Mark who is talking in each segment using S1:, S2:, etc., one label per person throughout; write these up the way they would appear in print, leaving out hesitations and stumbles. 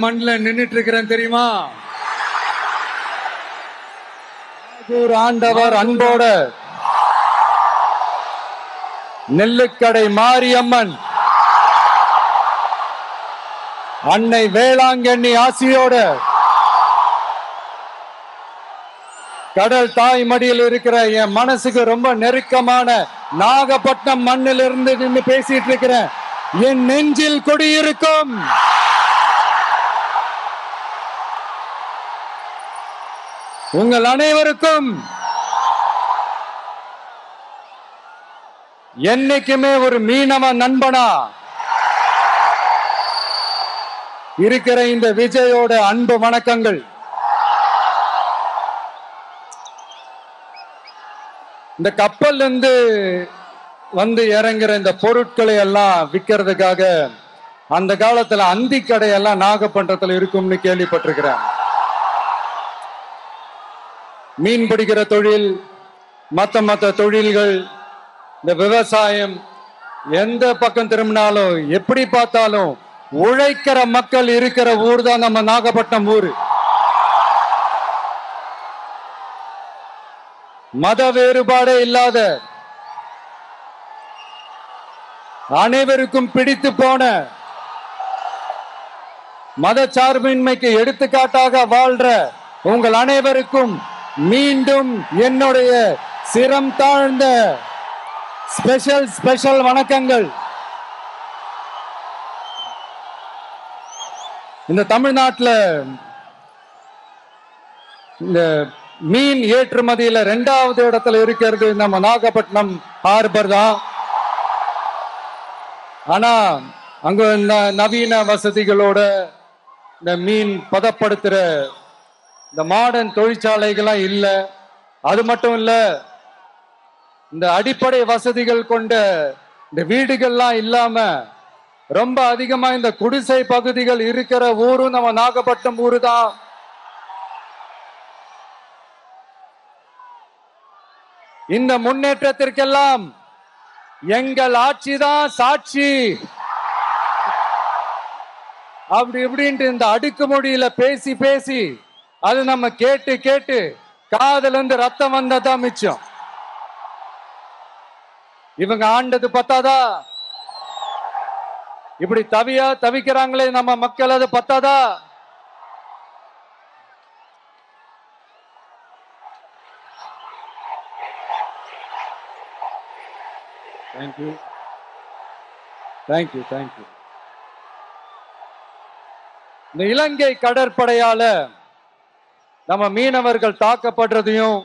S1: மண்ணில் நின்னுட்டு இருக்கிறேன் தெரியுமா? ஆண்டவர் அன்போட நெல்லுக்கடை மாரியம்மன் அன்னை வேளாங்கண்ணி ஆசியோட கடல் தாய் மடியில் இருக்கிற என் மனசுக்கு ரொம்ப நெருக்கமான நாகப்பட்டினம் மண்ணில் இருந்து நின்று பேசிட்டு இருக்கிறேன். என் நெஞ்சில் குடியிருக்கும் உங்கள் அனைவருக்கும் என்னைக்குமே ஒரு மீனவ நண்பனா இருக்கிற இந்த விஜயோட அன்பு வணக்கங்கள். இந்த கப்பல் இருந்து வந்து இறங்குற இந்த பொருட்களை எல்லாம் விற்கிறதுக்காக அந்த காலத்துல அந்தி கடையெல்லாம் நாகப்பட்டினத்துல இருக்கும்னு கேள்விப்பட்டிருக்கிறேன். மீன் பிடிக்கிற தொழில், மற்ற தொழில்கள், இந்த விவசாயம், எந்த பக்கம் திரும்பினாலும் எப்படி பார்த்தாலும் உழைக்கிற மக்கள் இருக்கிற ஊர் தான் நம்ம நாகப்பட்டினம் ஊரு. மத வேறுபாடே இல்லாத அனைவருக்கும் பிடித்து போன மத சார்பின்மைக்கு எடுத்துக்காட்டாக வாழ்ற உங்கள் அனைவருக்கும் மீண்டும் என்னுடைய சிரம் தாழ்ந்த ஸ்பெஷல் வணக்கங்கள். இந்த தமிழ்நாட்டில் இந்த மீன் ஏற்றுமதியில 2வது இடத்துல இருக்கிறது நம்ம நாகப்பட்டினம் ஹார்பர் தான். ஆனா அங்க நவீன வசதிகளோட இந்த மீன் பதப்படுத்துற இந்த மாடர்ன் தொழிற்சாலைகள்லாம் இல்ல. அது மட்டும் இல்ல, இந்த அடிப்படை வசதிகள் கொண்ட இந்த வீடுகள்லாம் இல்லாம ரொம்ப அதிகமா இந்த குடிசை பகுதிகள் இருக்கிற ஊரும் நம்ம நாகப்பட்டினம் ஊரு தான். இந்த முன்னேற்றத்திற்கெல்லாம் எங்கள் ஆட்சிதான் சாட்சி. அப்படி இப்படின்ட்டு இந்த அடுக்குமொழியில பேசி பேசி அது நம்ம கேட்டு கேட்டு காதுல இருந்து ரத்தம் வந்ததான் மிச்சம். இவங்க ஆண்டது பத்தாதா? இப்படி தவிக்கிறாங்களே நம்ம மக்கள், அது பத்தாதா? தேங்க்யூ. இந்த இலங்கை கடற்படையால நம்ம மீனவர்கள் தாக்கப்படுறதையும்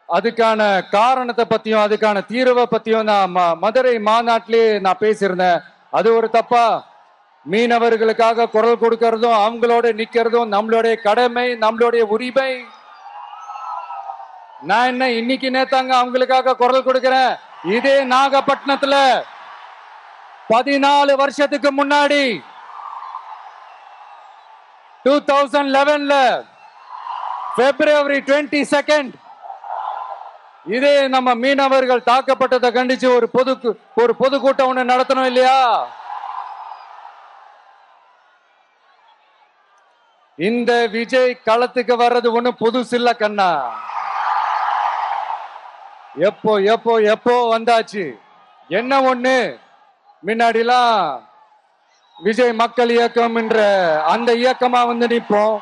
S1: அதுக்கான காரணத்தை பத்தியும் அதுக்கான தீர்வை பத்தியும் நான் மதுரை மாநாட்டிலேயே நான் பேசியிருந்தேன். அது ஒரு தப்பா? மீனவர்களுக்காக குரல் கொடுக்கறதும் அவங்களோட நிக்கிறதும் நம்மளுடைய கடமை, நம்மளுடைய உரிமை. நான் என்ன இன்னைக்கு நேத்தாங்க அவங்களுக்காக குரல் கொடுக்கிறேன். இதே நாகப்பட்டினத்துல 14 வருஷத்துக்கு முன்னாடி 2011 February 22 இதே நம்ம மீனவர்கள் தாக்கப்பட்டதை கண்டிச்சு ஒரு பொதுக்கூட்டம் ஒண்ணு நடத்தணும் இல்லையா? இந்த விஜய் களத்துக்கு வர்றது ஒண்ணு புதுசு இல்ல கண்ணா. எப்போ வந்தாச்சு. என்ன ஒண்ணு, முன்னாடிலாம் விஜய் மக்கள் இயக்கம் என்ற அந்த இயக்கமா வந்து நிற்போம்.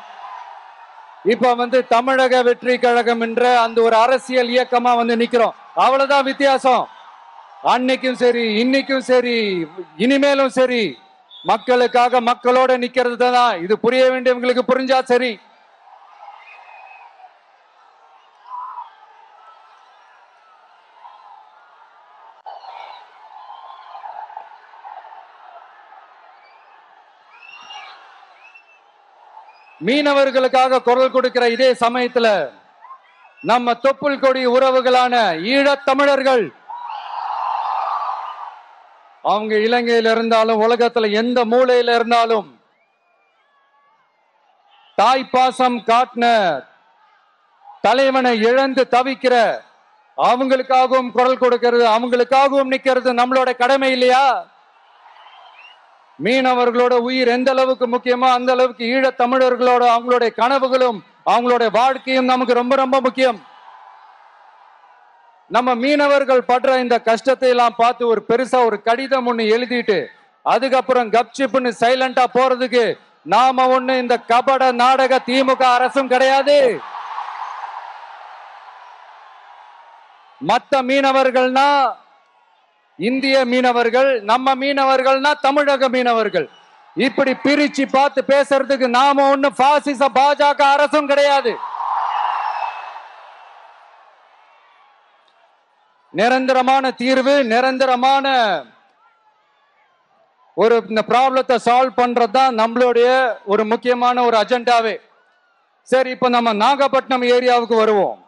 S1: இப்ப தமிழக வெற்றி கழகம் என்ற அந்த ஒரு அரசியல் இயக்கமா வந்து நிக்கிறோம். அவ்வளவுதான் வித்தியாசம். அன்னைக்கும் சரி, இன்னைக்கும் சரி, இனிமேலும் சரி, மக்களுக்காக மக்களோட நிக்கிறது தான். இது புரிய வேண்டியவங்களுக்கு புரிஞ்சா சரி. மீனவர்களுக்காக குரல் கொடுக்கிற இதே சமயத்துல நம்ம தொப்புள் கொடி உறவுகளான ஈழத் தமிழர்கள், அவங்க இலங்கையில இருந்தாலும் உலகத்துல எந்த மூலையில இருந்தாலும் தாய்ப்பாசம் காட்டின தலைவனை இழந்து தவிக்கிற அவங்களுக்காகவும் குரல் கொடுக்கிறது, அவங்களுக்காகவும் நிக்கிறது நம்மளோட கடமை இல்லையா? மீனவர்களோட உயிர் எந்த அளவுக்கு முக்கியமோ அந்த அளவுக்கு ஈழத் தமிழர்களோட அவங்களுடைய கனவுகளும் அவங்களுடைய வாழ்க்கையும் நமக்கு ரொம்ப ரொம்ப முக்கியம். நம்ம மீனவர்கள் படுற இந்த கஷ்டத்தை எல்லாம் பார்த்து ஒரு பெருசா ஒரு கடிதம் ஒண்ணு எழுதிட்டு அதுக்கப்புறம் கப்சிப்னு சைலண்டா போறதுக்கு நாம ஒண்ணு இந்த கபட நாடக திமுக அரசும் கிடையாது. மத்த மீனவர்கள்னா இந்திய மீனவர்கள், நம்ம மீனவர்கள்னா தமிழக மீனவர்கள். இப்படி பிரிச்சு பார்த்து பேசுறதுக்கு நாம ஒண்ணு பாசிச பாஜக அரசும் கிடையாது. நிரந்தரமான தீர்வு, நிரந்தரமான ஒரு இந்த ப்ராப்ளத்தை சால்வ் பண்றதுதான் நம்மளுடைய ஒரு முக்கியமான ஒரு அஜெண்டாவே. சரி, இப்ப நம்ம நாகப்பட்டினம் ஏரியாவுக்கு வருவோம்.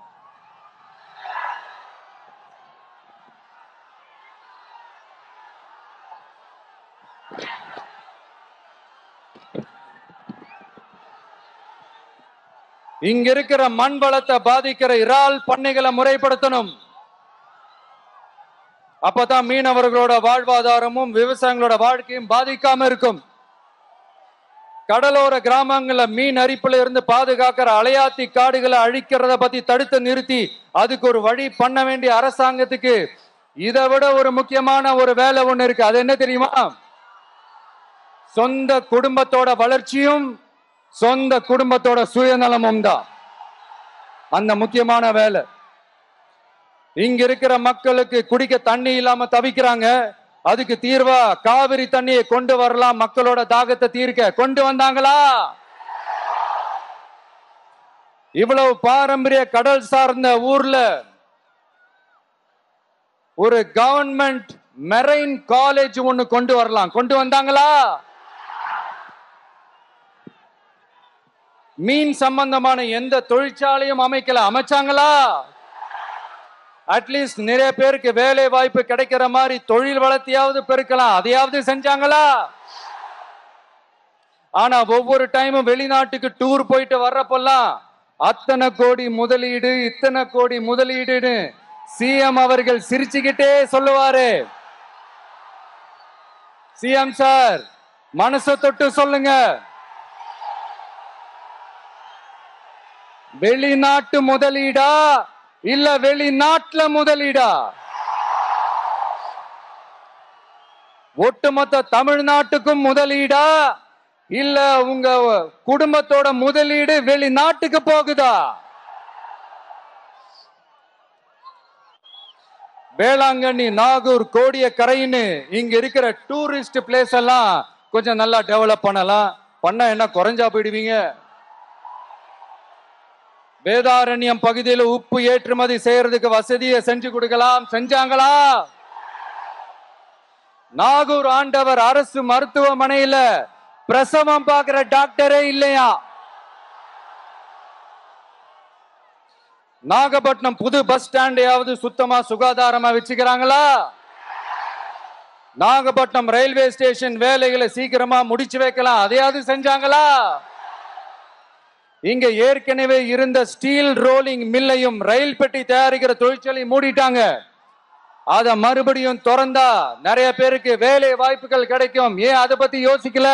S1: இங்க இருக்கிற மண் வளத்தை பாதிக்கிற இறால் பண்ணைகளை முறைப்படுத்தணும். அப்பதான் மீனவர்களோட வாழ்வாதாரமும் விவசாயிகளோட வாழ்க்கையும் பாதிக்காம இருக்கும். கடலோர கிராமங்கள்ல மீன் அரிப்புல இருந்து பாதுகாக்கிற அலையாத்தி காடுகளை அழிக்கிறத பத்தி தடுத்து நிறுத்தி அதுக்கு ஒரு வழி பண்ண வேண்டிய அரசாங்கத்துக்கு இதை விட ஒரு முக்கியமான ஒரு வேலை ஒண்ணு இருக்கு. அது என்ன தெரியுமா? சொந்த குடும்பத்தோட வளர்ச்சியும் சொந்த குடும்பத்தோட சுயநலமும் தான் அந்த முக்கியமான வேலை. இங்க இருக்கிற மக்களுக்கு குடிக்க தண்ணி இல்லாம தவிக்கிறாங்க. அதுக்கு தீர்வா காவிரி தண்ணியை கொண்டு வரலாம், மக்களோட தாகத்தை தீர்க்க. கொண்டு வந்தாங்களா? இவ்வளவு பாரம்பரிய கடல் சார்ந்த ஊர்ல ஒரு கவர்மெண்ட் மெரைன் காலேஜ் ஒண்ணு கொண்டு வரலாம். கொண்டு வந்தாங்களா? மீன் சம்பந்தமான எந்த தொழிற்சாலையும் அமைக்கல. அமைச்சாங்களா? அட்லீஸ்ட் நிறைய பேருக்கு வேலை வாய்ப்பு கிடைக்கிற மாதிரி தொழில் வளர்த்தியாவது பெருக்கலாம். அதையாவது செஞ்சாங்களா? ஆனா ஒவ்வொரு டைமும் வெளிநாட்டுக்கு டூர் போயிட்டு வர்றப்பெல்லாம் அத்தனை கோடி முதலீடு, இத்தனை கோடி முதலீடுன்னு சிஎம் அவர்கள் சிரிச்சுக்கிட்டே சொல்லுவாரு. சிஎம் சார், மனசை தொட்டு சொல்லுங்க, வெளிநாட்டு முதலீடா இல்ல வெளிநாட்டுல முதலீடா? ஒட்டுமொத்த தமிழ்நாட்டுக்கும் முதலீடா இல்ல உங்க குடும்பத்தோட முதலீடு வெளிநாட்டுக்கு போகுதா? வேளாங்கண்ணி, நாகூர், கோடியக்கரைன்னு இங்க இருக்கிற டூரிஸ்ட் பிளேஸ் எல்லாம் கொஞ்சம் நல்லா டெவலப் பண்ணலாம். பண்ண என்ன குறைஞ்சா போயிடுவீங்க? வேதாரண்யம் பகுதியில் உப்பு ஏற்றுமதி செய்யறதுக்கு வசதியை செஞ்சு கொடுக்கலாம். செஞ்சாங்களா? நாகூர் ஆண்டவர் அரசு மருத்துவமனையில பிரசவம் பார்க்கிற டாக்டரே இல்லையா? நாகப்பட்டினம் புது பஸ் ஸ்டாண்டையாவது சுத்தமா சுகாதாரமா வச்சுக்கிறாங்களா? நாகப்பட்டினம் ரயில்வே ஸ்டேஷன் வேலைகளை சீக்கிரமா முடிச்சு வைக்கலாம். அதையாவது செஞ்சாங்களா? இங்க ஏற்கனவே இருந்த ஸ்டீல் ரோலிங் மில்லையும் ரயில் பெட்டி தயாரிக்கிற தொழிற்சாலை மூடிட்டாங்க. அத மறுபடியும் திறந்தா நிறைய பேருக்கு வேலை வாய்ப்புகள் கிடைக்கும். ஏன் அதை பத்தி யோசிக்கல?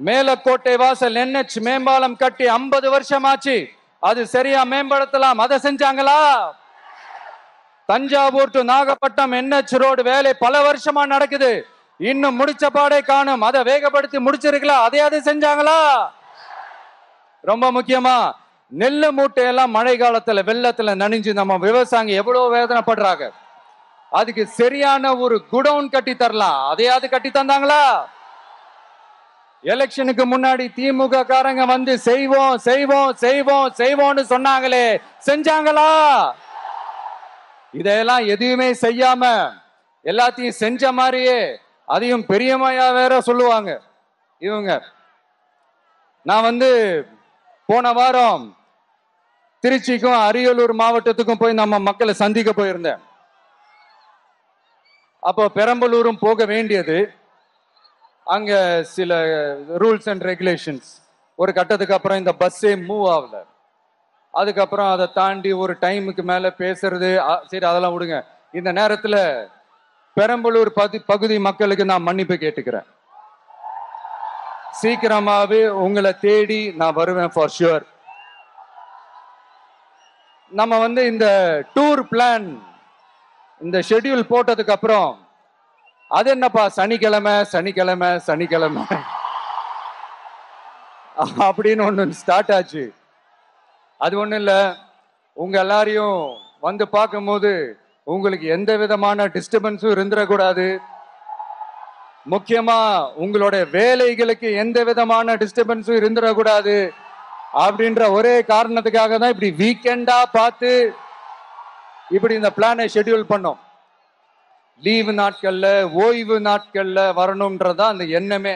S1: மேலக்கோட்டை வாசல் NH மேம்பாலம் கட்டி 50 வருஷம் ஆச்சு. அது சரியா மேம்படுத்தலாம். அதை செஞ்சாங்களா? Thanjavur to Nagapattinam NH road வேலை பல வருஷமா நடக்குது. இன்னும் முடிச்ச பாடே காணும். அதை வேகப்படுத்தி முடிச்சிருக்கலாம். அதையாவது செஞ்சாங்களா? ரொம்ப முக்கியமா நெல்லு மூட்டையெல்லாம் மழை காலத்துல வெள்ளத்துல நனைஞ்சு நம்ம விவசாயிங்க எவ்வளவு வேதனைப்படுறாங்க. அதுக்கு சரியான ஒரு குடவுன் கட்டி தரலாம். அதையாவது கட்டி தந்தாங்களா? எலெக்ஷனுக்கு முன்னாடி திமுக காரங்க வந்து செய்வோம் செய்வோம் செய்வோம் செய்வோம்னு சொன்னாங்களே, செஞ்சாங்களா? இதெல்லாம் எதுவுமே செய்யாம எல்லாத்தையும் செஞ்ச மாதிரியே அதையும் பெரியமையா வேற சொல்லுவாங்க இவங்க. நான் போன வாரம் திருச்சிக்கும் அரியலூர் மாவட்டத்துக்கும் போய் நம்ம மக்களை சந்திக்க போயிருந்தேன். அப்போ பெரம்பலூரும் போக வேண்டியது. அங்க சில ரூல்ஸ் அண்ட் ரெகுலேஷன்ஸ் ஒரு கட்டத்துக்கு அப்புறம் இந்த பஸ்ஸே மூவ் ஆகல. அதுக்கப்புறம் அதை தாண்டி ஒரு டைமுக்கு மேல பேசுறது, சரி அதெல்லாம் விடுங்க. இந்த நேரத்துல பெரம்பலூர் பகுதி மக்களுக்கு நான் மன்னிப்பு கேட்டுக்கிறேன். சீக்கிரமாவே உங்களை தேடி நான் வருவேன் ஃபார் ஷுவர். நம்ம இந்த டூர் பிளான் இந்த ஷெட்யூல் போட்டதுக்கு அப்புறம் அது என்னப்பா சனிக்கிழமை சனிக்கிழமை சனிக்கிழமை அப்படின்னு ஒன்று ஸ்டார்ட் ஆச்சு. அது ஒன்றும் இல்லை, உங்க எல்லாரையும் பார்க்கும்போது உங்களுக்கு எந்த விதமான டிஸ்டர்பன்ஸும் இருந்துடக்கூடாது. முக்கியமா உங்களுடைய வேலைகளுக்கு எந்த விதமான டிஸ்டர்பன்ஸும் இருந்துடக்கூடாது அப்படின்ற ஒரே காரணத்துக்காக தான் இப்படி வீக்கெண்டா பார்த்து இப்படி இந்த பிளானை ஷெட்யூல் பண்ணோம். லீவு நாட்கள்ல ஓய்வு நாட்கள்ல வரணும்ன்றதா அந்த எண்ணமே.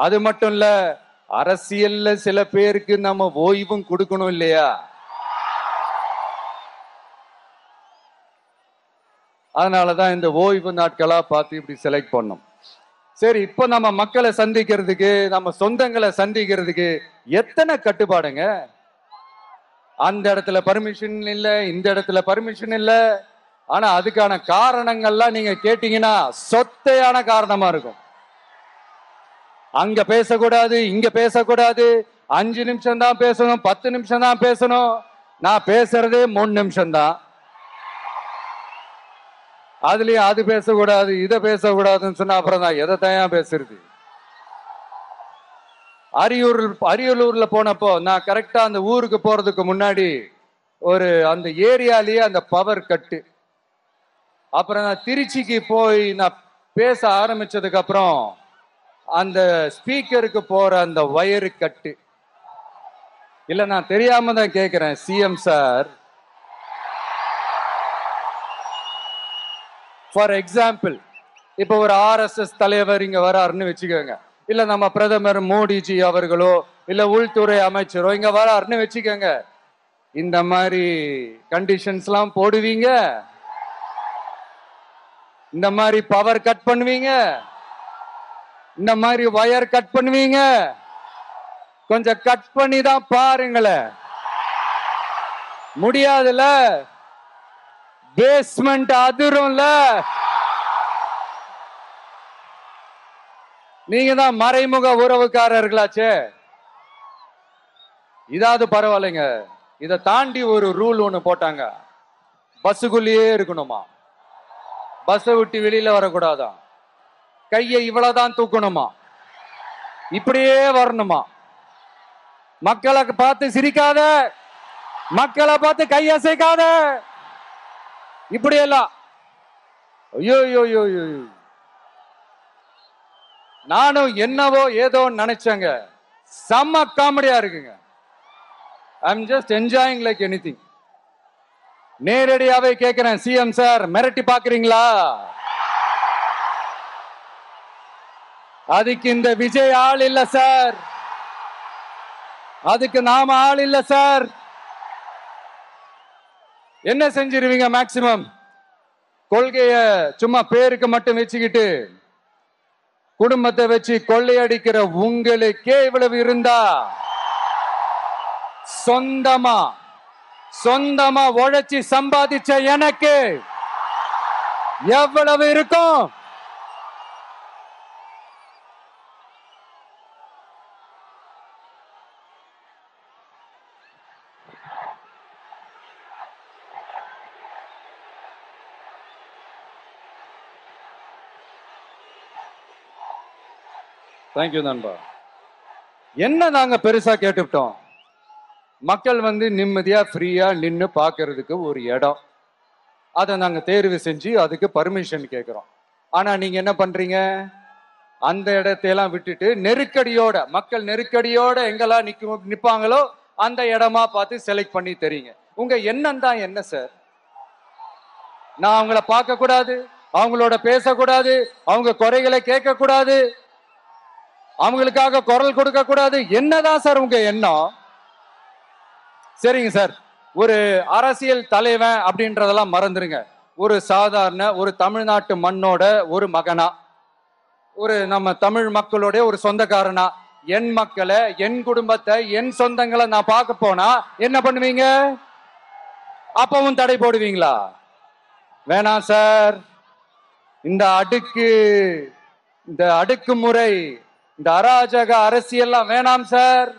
S1: அது மட்டும் இல்ல, அரசியல்ல சில பேருக்கு நம்ம ஓய்வும் கொடுக்கணும் இல்லையா? அதனாலதான் இந்த ஓய்வு நாட்களா பார்த்து இப்படி செலக்ட் பண்ணோம். சரி, இப்போ நம்ம மக்களை சந்திக்கிறதுக்கு, நம்ம சொந்தங்களை சந்திக்கிறதுக்கு எத்தனை கட்டுப்பாடுங்க. அந்த இடத்துல பர்மிஷன் இல்ல, இந்த இடத்துல பர்மிஷன் இல்ல. ஆனா அதுக்கான காரணங்கள்லாம் நீங்க கேட்டீங்கன்னா சொத்தையான காரணமா இருக்கும். அங்க பேசக்கூடாது, இங்க பேசக்கூடாது, 5 நிமிஷம் தான் பேசணும், 10 நிமிஷம் தான் பேசணும். நான் பேசுறதே 3 நிமிஷம் தான். அதுலயும் அது பேசக்கூடாது, இதை பேசக்கூடாதுன்னு சொன்னா அப்புறம் தான் எதை தான் பேசுறது. அரியலூர்ல போனப்போ நான் கரெக்டா அந்த ஊருக்கு போறதுக்கு முன்னாடி அந்த ஏரியாலேயே அந்த பவர் கட்டு. அப்புறம் நான் திருச்சிக்கு போய் நான் பேச ஆரம்பிச்சதுக்கு அப்புறம் அந்த ஸ்பீக்கருக்கு போற அந்த வயரு கட்டு. இல்ல, நான் தெரியாம தான் கேட்கிறேன் சிஎம் சார். ஃபார் எக்ஸாம்பிள், இப்ப ஒரு ஆர்எஸ்எஸ் தலைவர் இங்க வராருன்னு வச்சுக்கோங்க, இல்ல நம்ம பிரதமர் மோடிஜி அவர்களோ இல்ல உள்துறை அமைச்சரோ இங்க வராருன்னு வச்சுக்கோங்க. இந்த மாதிரி கண்டிஷன்ஸ் எல்லாம் போடுவீங்க, இந்த மாதிரி பவர் கட் பண்ணுவீங்க, இந்த மாதிரி வயர் கட் பண்ணுவீங்க. கொஞ்சம் கட் பண்ணி தான் பாருங்களேன். முடியாதுல, பேஸ்மெண்ட் அதிரும்ல. நீங்க தான் மறைமுக உறவுக்காரர்களாச்சே. இதாவது பரவாயில்லைங்க. இதை தாண்டி ஒரு ரூல் ஒண்ணு போட்டாங்க, பஸ்ஸுக்குள்ளேயே இருக்கணுமா, பஸ்ஸை விட்டு வெளியில வரக்கூடாதா, கையை இவ்வளவுதான் தூக்கணுமா, இப்படியே வரணுமா, மக்களை பார்த்து சிரிக்காத, மக்களை பார்த்து கையசைக்காத, இப்படியெல்லாம். ஐயோ ஐயோ ஐயோ, நானும் என்னவோ ஏதோ நினைச்சேங்க. செம்ம காமெடியா இருக்குங்க. I'm just enjoying like anything. நேரடியாவே கேட்கிறேன், சிஎம் சார் மிரட்டி பாக்குறீங்களா? அதுக்கு இந்த விஜய் ஆள் இல்ல சார், அதுக்கு நாம ஆள் இல்ல சார். என்ன செஞ்சிருவீங்க? மேக்சிமம் கொள்கைய சும்மா பேருக்கு மட்டும் வச்சுக்கிட்டு குடும்பத்தை வச்சு கொள்ளையடிக்கிற உங்களுக்கே இவ்வளவு இருந்தா, சொந்தமா உழைச்சி சம்பாதிச்ச எனக்கு எவ்வளவு இருக்கும்? தேங்க்யூ நண்பா. என்ன நாங்க பெருசா கேட்டுவிட்டோம்? மக்கள் நிம்மதியா ஃப்ரீயா நின்று பார்க்கறதுக்கு ஒரு இடம், அதை நாங்க தேர்வு செஞ்சு அதுக்கு பர்மிஷன் கேட்கிறோம். ஆனா நீங்க என்ன பண்றீங்க? அந்த இடத்தையெல்லாம் விட்டுட்டு நெருக்கடியோட, மக்கள் நெருக்கடியோட எங்கெல்லாம் நிப்பாங்களோ அந்த இடமா பார்த்து செலக்ட் பண்ணி தெரியுங்க. உங்க எண்ணம் தான் என்ன சார்? நான் அவங்கள பார்க்க கூடாது, அவங்களோட பேசக்கூடாது, அவங்க குறைகளை கேட்க கூடாது, அவங்களுக்காக குரல் கொடுக்க கூடாது, என்னதான் சார் உங்க எண்ணம்? சரிங்க சார், ஒரு அரசியல் தலைவன் அப்படின்றதெல்லாம் மறந்துருங்க. ஒரு சாதாரண ஒரு தமிழ்நாட்டு மண்ணோட ஒரு மகனா, ஒரு நம்ம தமிழ் மக்களுடைய ஒரு சொந்தக்காரனா, என் மக்களை, என் குடும்பத்தை, என் சொந்தங்களை நான் பார்க்க போனா என்ன பண்ணுவீங்க? அப்பவும் தடை போடுவீங்களா? வேணாம் சார், இந்த அடுக்குமுறை, இந்த அராஜக அரசியல்லாம் வேணாம் சார்.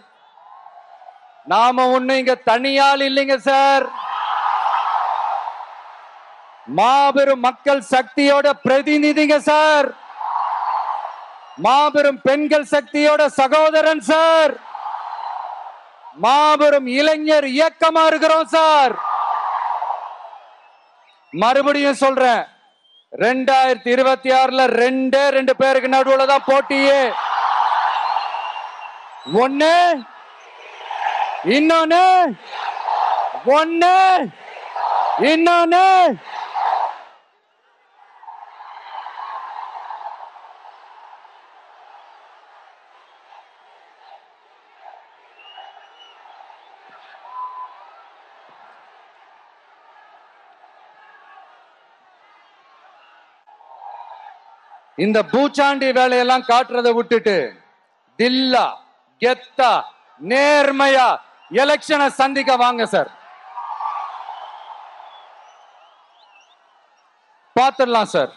S1: நாம ஒண்ணு இங்க தனியால் இல்லைங்க சார். மாபெரும் மக்கள் சக்தியோட பிரதிநிதிங்க சார். மாபெரும் பெண்கள் சக்தியோட சகோதரன் சார். மாபெரும் இளைஞர் இயக்கமா இருக்கிறோம் சார். மறுபடியும் சொல்றேன், 2026 ரெண்டு பேருக்கு நடுவுல தான் போட்டியே. ஒண்ணு இன்னொன்னு இந்த பூச்சாண்டி வேலையெல்லாம் காட்டுறதை விட்டுட்டு தில்லா கெத்தா நேர்மையா எலெக்ஷனை சந்திக்க வாங்க சார். பார்த்துடலாம் சார்.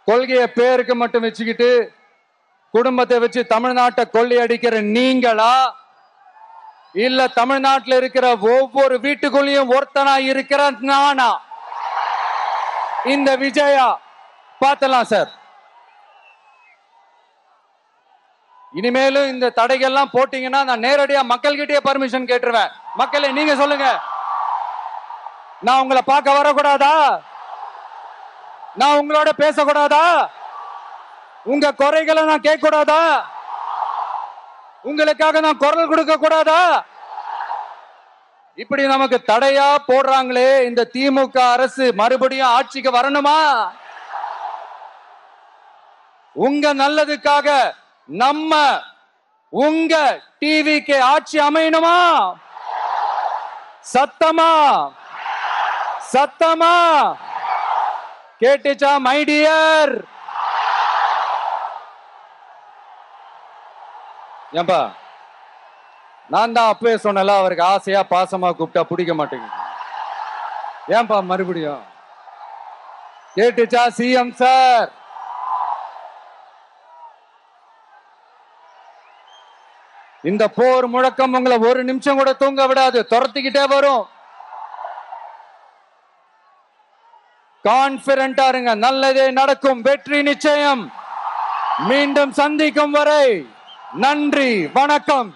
S1: கொள்கையை பேருக்கு மட்டும் வச்சுக்கிட்டு குடும்பத்தை வச்சு தமிழ்நாட்டை கொள்ளையடிக்கிற நீங்களா, இல்ல தமிழ்நாட்டில் இருக்கிற ஒவ்வொரு வீட்டுக்குள்ளேயும் ஒருத்தனா இருக்கிற நானா, இந்த விஜயா? பார்த்துடலாம் சார். இனிமேலும் இந்த தடைகள்லாம் போட்டீங்கன்னா நான் நேரடியா மக்கள்கிட்டயே பர்மிஷன் கேட்டுருவேன். மக்களே நீங்க சொல்லுங்க, நான் உங்களை பார்க்க வரக்கூடாதா? நான் உங்களோட பேசக்கூடாதா? உங்க குறைகளை நான் கேட்க கூடாதா? உங்களுக்காக நான் குரல் கொடுக்க கூடாதா? இப்படி நமக்கு தடையா போடுறாங்களே, இந்த திமுக அரசு மறுபடியும் ஆட்சிக்கு வரணுமா? உங்க நல்லதுக்காக நம்ம உங்க டிவிக்கு ஆட்சி அமையணுமா? சத்தமா சத்தமா கேட்டுச்சா மை டியர்? ஏன்பா, நான் தான் அப்பவே சொன்னல, அவருக்கு ஆசையா பாசமா கூப்பிட்டா பிடிக்க மாட்டேங்குது. ஏன்பா மறுபடியும்? கேட்டுச்சா சிஎம் சார்? இந்த போர் முழக்கம் உங்களை ஒரு நிமிஷம் கூட தூங்க விடாது, துரத்திக்கிட்டே வரும். கான்பிடண்டா இருங்க, நல்லதே நடக்கும், வெற்றி நிச்சயம். மீண்டும் சந்திக்கும் வரை நன்றி, வணக்கம்.